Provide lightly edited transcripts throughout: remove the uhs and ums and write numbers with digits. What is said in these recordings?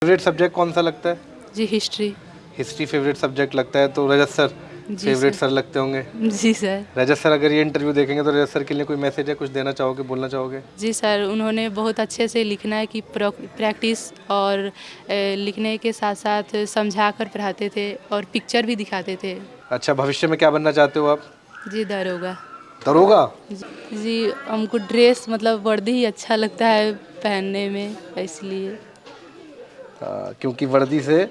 Favourite subject कौन सा लगता है? जी हिस्ट्री। हिस्ट्री फेवरेट सब्जेक्ट लगता है, तो रजत सर जी फेवरेट सर। सर लगते होंगे। जी सर। रजत सर अगर ये इंटरव्यू देखेंगे तो रजत सर के लिए कोई मैसेज है, कुछ देना चाहोगे, बोलना चाहोगे? जी सर, उन्होंने बहुत अच्छे से लिखना है कि प्रैक्टिस और लिखने के साथ साथ समझा कर पढ़ाते थे और पिक्चर भी दिखाते थे। अच्छा, भविष्य में क्या बनना चाहते हो आप? जी दरोगा। दरोगा? जी हमको ड्रेस मतलब वर्दी ही अच्छा लगता है पहनने में, इसलिए। क्योंकि वर्दी से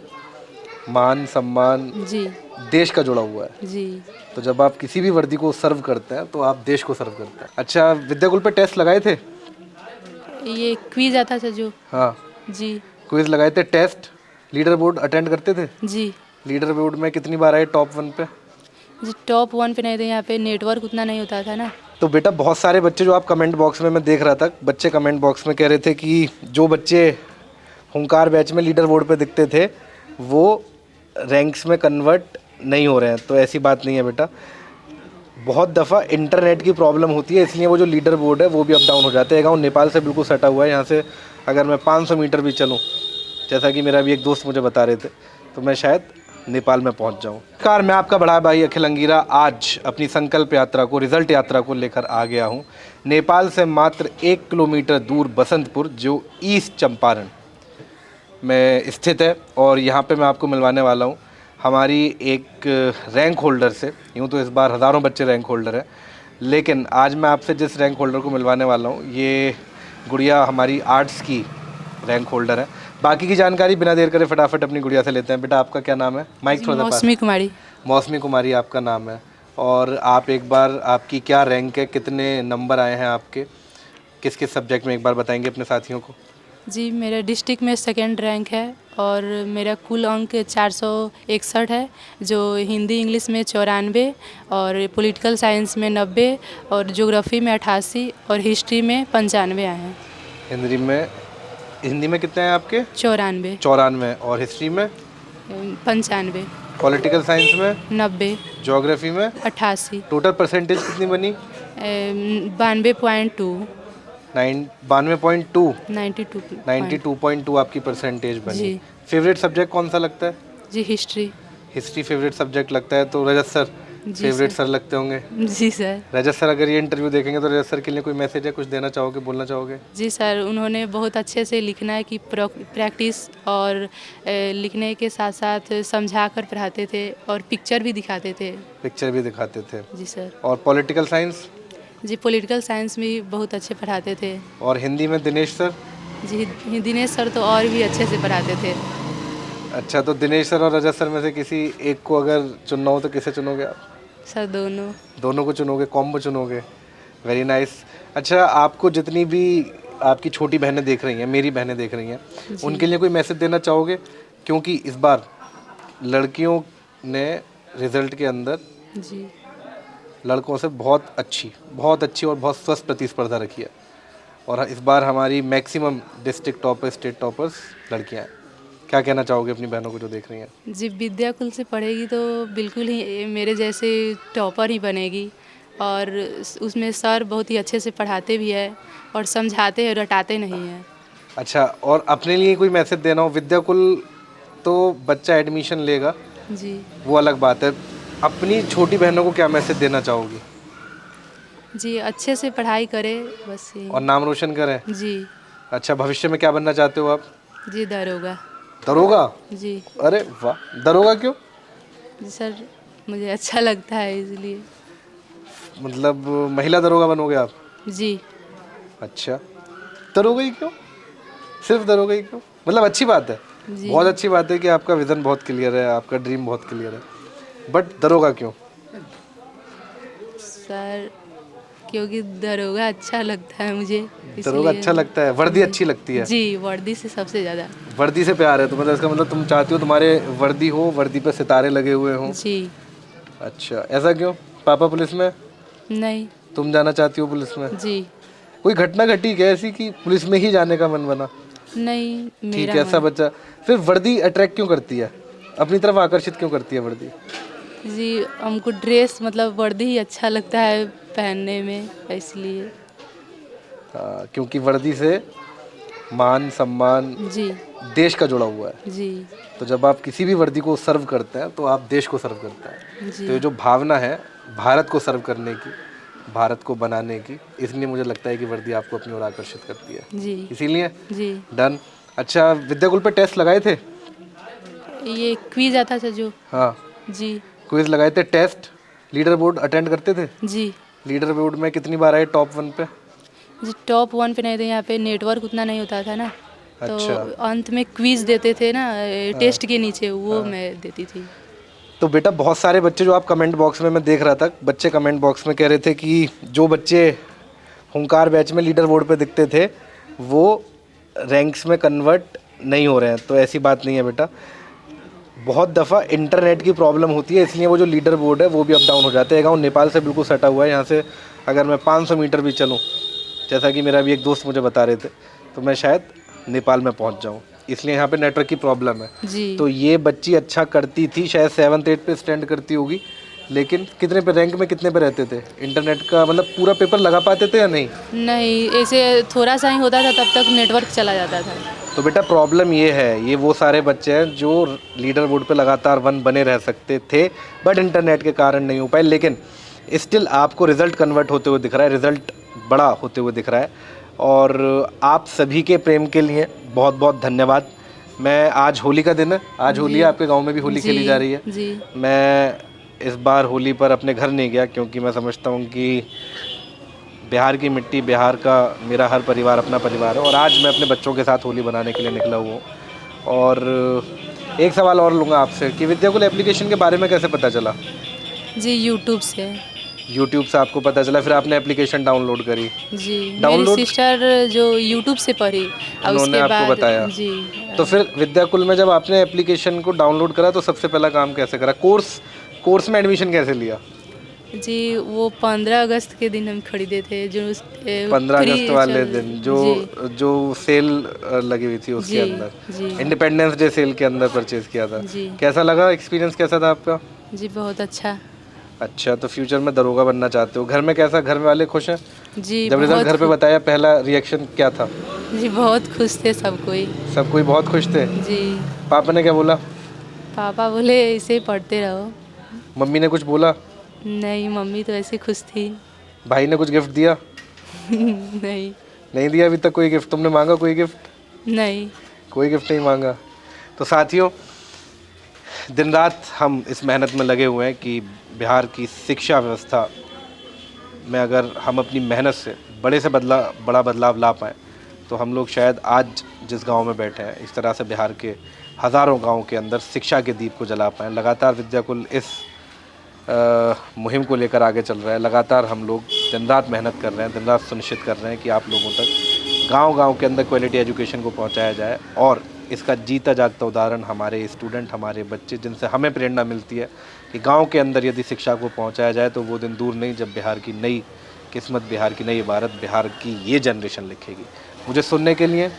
मान सम्मान जी। देश का जुड़ा हुआ है। जी। तो जब आप किसी भी वर्दी को सर्व करते हैं तो आप देश को सर्व करते हैं। अच्छा, विद्याकुल पे टेस्ट लगाए थे? ये क्विज आता था जो। हाँ, जी। क्विज लगाए थे, टेस्ट, लीडर बोर्ड अटेंड करते थे? जी। लीडर बोर्ड में कितनी बार आए टॉप 1 पे? जी टॉप 1 पे नहीं थे, यहाँ पे नेटवर्क उतना नहीं होता था ना। तो बेटा बहुत सारे बच्चे जो आप कमेंट बॉक्स में मैं देख रहा था, बच्चे कमेंट बॉक्स में कह रहे थे कि जो बच्चे हुंकार बैच में लीडर बोर्ड पे दिखते थे वो रैंक्स में कन्वर्ट नहीं हो रहे हैं। तो ऐसी बात नहीं है बेटा, बहुत दफ़ा इंटरनेट की प्रॉब्लम होती है, इसलिए वो जो लीडर बोर्ड है वो भी अप डाउन हो जाते हैं। गाँव नेपाल से बिल्कुल सटा हुआ है, यहाँ से अगर मैं 500 मीटर भी चलूँ, जैसा कि मेरा भी एक दोस्त मुझे बता रहे थे, तो मैं शायद नेपाल में पहुंच जाऊं। नमस्कार, मैं आपका बड़ा भाई अखिल अंगीरा आज अपनी संकल्प यात्रा को, रिजल्ट यात्रा को लेकर आ गया हूं नेपाल से मात्र 1 किलोमीटर दूर बसंतपुर, जो ईस्ट चंपारण में स्थित है। और यहाँ पे मैं आपको मिलवाने वाला हूँ हमारी एक रैंक होल्डर से। यूँ तो इस बार हज़ारों बच्चे रैंक होल्डर हैं, लेकिन आज मैं आपसे जिस रैंक होल्डर को मिलवाने वाला हूँ, ये गुड़िया हमारी आर्ट्स की रैंक होल्डर है। बाकी की जानकारी बिना देर करे फटाफट अपनी गुड़िया से लेते हैं। बेटा आपका क्या नाम है? माइक जी थोड़ा सा पास। मौसमी कुमारी। मौसमी कुमारी आपका नाम है। और आप एक बार, आपकी क्या रैंक है, कितने नंबर आए हैं आपके, किस किस सब्जेक्ट में, एक बार बताएंगे अपने साथियों को? जी मेरा डिस्ट्रिक्ट में सेकंड रैंक है और मेरा कुल अंक 461 है, जो हिंदी इंग्लिश में 94 और पॉलिटिकल साइंस में 90 और ज्योग्राफी में 88 और हिस्ट्री में 95 आए हैं। हिंदी में कितने हैं आपके? 94। 94। और हिस्ट्री में? 95। पॉलिटिकल साइंस में? 90। ज्योग्राफी में? 88। टोटल परसेंटेज कितनी बनी? 92.2। 92.2। 92 पॉइंट। 92.2 आपकी परसेंटेज बनी। जी। फेवरेट सब्जेक्ट कौन सा लगता है? जी हिस्ट्री। हिस्ट्री फेवरेट सब्जेक्ट लगता है, तो रजत सर जी फेवरेट सर। सर लगते होंगे। जी सर। रजत सर अगर ये इंटरव्यू देखेंगे तो रजत सर के लिए कोई मैसेज है, कुछ देना चाहोगे, बोलना चाहोगे? जी सर, उन्होंने बहुत अच्छे से लिखना है कि प्रैक्टिस और लिखने के साथ साथ समझा कर पढ़ाते थे और पिक्चर भी दिखाते थे। पिक्चर भी दिखाते थे। जी सर। और पॉलिटिकल साइंस? जी पॉलिटिकल साइंस भी बहुत अच्छे पढ़ाते थे। और हिंदी में दिनेश सर? जी दिनेश सर तो और भी अच्छे से पढ़ाते थे। अच्छा, तो दिनेश सर और रजत सर में से किसी एक को अगर चुनना हो तो किसे चुनोगे आप? सर दोनों। दोनों को चुनोगे, कॉम्बो चुनोगे? Very nice. अच्छा, आपको जितनी भी आपकी छोटी बहनें देख रही हैं, मेरी बहनें देख रही हैं, उनके लिए कोई मैसेज देना चाहोगे? क्योंकि इस बार लड़कियों ने रिजल्ट के अंदर जी। लड़कों से बहुत अच्छी और बहुत स्वस्थ प्रतिस्पर्धा रखी है। और इस बार हमारी maximum district topper, state toppers लड़कियां हैं। क्या कहना चाहोगे अपनी बहनों को जो देख रही हैं? जी विद्याकुल से पढ़ेगी तो बिल्कुल ही मेरे जैसे टॉपर ही बनेगी। और उसमें सर बहुत ही अच्छे से पढ़ाते भी है और समझाते हैं, रटाते नहीं हैं। अच्छा, और अपने लिए कोई मैसेज देना हो? विद्याकुल तो बच्चा एडमिशन लेगा, जी। वो अलग बात है। अपनी छोटी बहनों को क्या मैसेज देना चाहोगी? जी अच्छे से पढ़ाई करे, बस यही। और नाम रोशन करें। जी। अच्छा, भविष्य में क्या बनना चाहते हो आप? जी दरोगा। दरोगा? जी। अरे वाह, दरोगा क्यों? जी सर, मुझे अच्छा लगता है इसलिए। मतलब महिला दरोगा बनोगे आप? जी। अच्छा, दरोगा ही क्यों? सिर्फ दरोगा ही क्यों? मतलब अच्छी बात है, जी। बहुत अच्छी बात है कि आपका विज़न बहुत क्लियर है, आपका ड्रीम बहुत क्लियर है, बट दरोगा क्यों? सर क्योंकि दरोगा अच्छा लगता है मुझे, दरोगा इसलिए। अच्छा लगता है, वर्दी जी। अच्छी लगती है। जी वर्दी से सबसे ज़्यादा। वर्दी से प्यार है, तो मतलब इसका मतलब तुम चाहती हो तुम्हारे वर्दी हो, वर्दी पे सितारे लगे हुए हों। जी। अच्छा, ऐसा क्यों? पापा पुलिस में, नहीं। तुम जाना चाहती हो पुलिस में? जी। कोई घटना घटी क्या ऐसी कि पुलिस में ही जाने का मन बना? नहीं ठीक मेरा है, ऐसा मन। बच्चा। फिर वर्दी अट्रैक्ट क्यों करती है, अपनी तरफ आकर्षित क्यों करती है वर्दी? जी हमको ड्रेस मतलब वर्दी ही अच्छा लगता है पहनने में, इसलिए। क्योंकि वर्दी से मान सम्मान जी। देश का जुड़ा हुआ है। जी तो जब आप किसी भी वर्दी को सर्व करते हैं तो आप देश को सर्व करते हैं। जी तो ये जो भावना है भारत को सर्व करने की, भारत को बनाने की, इसलिए मुझे लगता है कि वर्दी आपको अपनी ओर आकर्षित करती है। जी इसीलिए जी। डन। अच्छा, विद्याकुल पे टेस्ट लगाए थे? ये क्विज आता था जो। हाँ, जी क्विज लगाए थे, टेस्ट, लीडर बोर्ड अटेंड करते थे? जी लीडर बोर्ड में कितनी बार आए टॉप 1 पे? जी। टॉप 1 पे नहीं थे, यहाँ पे नेटवर्क उतना नहीं होता था ना, तो अच्छा। अंत में क्विज देते थे ना टेस्ट के नीचे, वो मैं देती थी। तो बेटा बहुत सारे बच्चे जो आप कमेंट बॉक्स में मैं देख रहा था, बच्चे कमेंट बॉक्स में कह रहे थे कि जो बच्चे हुंकार बैच में लीडर बोर्ड पे दिखते थे वो रैंक्स में कन्वर्ट नहीं हो रहे हैं। तो ऐसी बात नहीं है बेटा, बहुत दफ़ा इंटरनेट की प्रॉब्लम होती है, इसलिए वो जो लीडर बोर्ड है वो भी अप डाउन हो जाते हैं। गाँव नेपाल से बिल्कुल सटा हुआ है, यहाँ से अगर मैं 500 मीटर भी चलूँ, जैसा कि मेरा भी एक दोस्त मुझे बता रहे थे, तो मैं शायद नेपाल में पहुँच जाऊँ, इसलिए यहाँ पे नेटवर्क की प्रॉब्लम है। जी तो ये बच्ची अच्छा करती थी, शायद 7th 8th पे स्टैंड करती होगी, लेकिन कितने पे रैंक में कितने पे रहते थे? इंटरनेट का मतलब पूरा पेपर लगा पाते थे या नहीं? नहीं, ऐसे थोड़ा सा ही होता था, तब तक नेटवर्क चला जाता था। तो बेटा प्रॉब्लम ये है, ये वो सारे बच्चे हैं जो लीडर बोर्ड पे लगातार 1 बने रह सकते थे, बट इंटरनेट के कारण नहीं हो पाए। लेकिन स्टिल आपको रिज़ल्ट कन्वर्ट होते हुए दिख रहा है, रिज़ल्ट बड़ा होते हुए दिख रहा है, और आप सभी के प्रेम के लिए बहुत बहुत धन्यवाद। मैं आज होली का दिन है, आज होली है, आपके गांव में भी होली खेली जा रही है। जी मैं इस बार होली पर अपने घर नहीं गया, क्योंकि मैं समझता हूँ कि बिहार की मिट्टी, बिहार का मेरा हर परिवार अपना परिवार है, और आज मैं अपने बच्चों के साथ होली बनाने के लिए निकला हुआ हूँ। और एक सवाल और लूँगा आपसे कि विद्याकुल एप्लीकेशन के बारे में कैसे पता चला? जी, यूट्यूब से। यूट्यूब से आपको पता चला, फिर आपने एप्लीकेशन डाउनलोड करी? जी, मेरी डाउनलोड सिस्टर जो यूट्यूब से पढ़ी और उन्होंने उसके आपको बाद बताया? जी। तो फिर विद्याकुल में जब आपने एप्लीकेशन को डाउनलोड करा तो सबसे पहला काम कैसे करा? कोर्स में एडमिशन कैसे लिया? जी, वो 15 अगस्त के दिन हम खरीदे थे, जो 15 फ्री अगस्त वाले चल। दिन जी जो सेल लगी हुई थी उसके जी अंदर, जी इंडिपेंडेंस डे सेल के अंदर परचेज किया था। जी कैसा लगा, एक्सपीरियंस कैसा था आपका? जी, बहुत अच्छा। अच्छा, तो फ्यूचर में दरोगा बनना चाहते हो? घर में कैसा, घर वाले खुश हैं? जी जब रिजल्ट बहुत घर पे बताया पहला रिएक्शन क्या था? जी, बहुत खुश थे सब कोई। सब कोई बहुत खुश थे? जी, पापा ने क्या बोला? पापा बोले ऐसे ही पढ़ते रहो। मम्मी ने कुछ बोला? नहीं, मम्मी तो ऐसे खुश थी। भाई ने कुछ गिफ्ट दिया? नहीं नहीं दिया अभी तक कोई गिफ्ट? तुमने मांगा कोई गिफ्ट? नहीं। कोई गिफ्ट नहीं मांगा। तो साथियों, दिन रात हम इस मेहनत में लगे हुए हैं कि बिहार की शिक्षा व्यवस्था में अगर हम अपनी मेहनत से बड़े से बड़ा बदलाव ला पाएँ, तो हम लोग शायद आज जिस गांव में बैठे हैं, इस तरह से बिहार के हज़ारों गांव के अंदर शिक्षा के दीप को जला पाएँ। लगातार विद्याकुल इस मुहिम को लेकर आगे चल रहा है। लगातार हम लोग दिन रात मेहनत कर रहे हैं, दिन रात सुनिश्चित कर रहे हैं कि आप लोगों तक गांव-गांव के अंदर क्वालिटी एजुकेशन को पहुंचाया जाए, और इसका जीता जागता उदाहरण हमारे स्टूडेंट, हमारे बच्चे, जिनसे हमें प्रेरणा मिलती है कि गांव के अंदर यदि शिक्षा को पहुंचाया जाए तो वो दिन दूर नहीं जब बिहार की नई किस्मत, बिहार की नई इबारत, बिहार की ये जनरेशन लिखेगी। मुझे सुनने के लिए,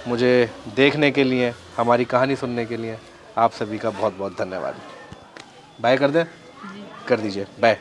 मुझे देखने के लिए, हमारी कहानी सुनने के लिए आप सभी का बहुत बहुत धन्यवाद। बाय कर दें? कर दीजिए, बाय।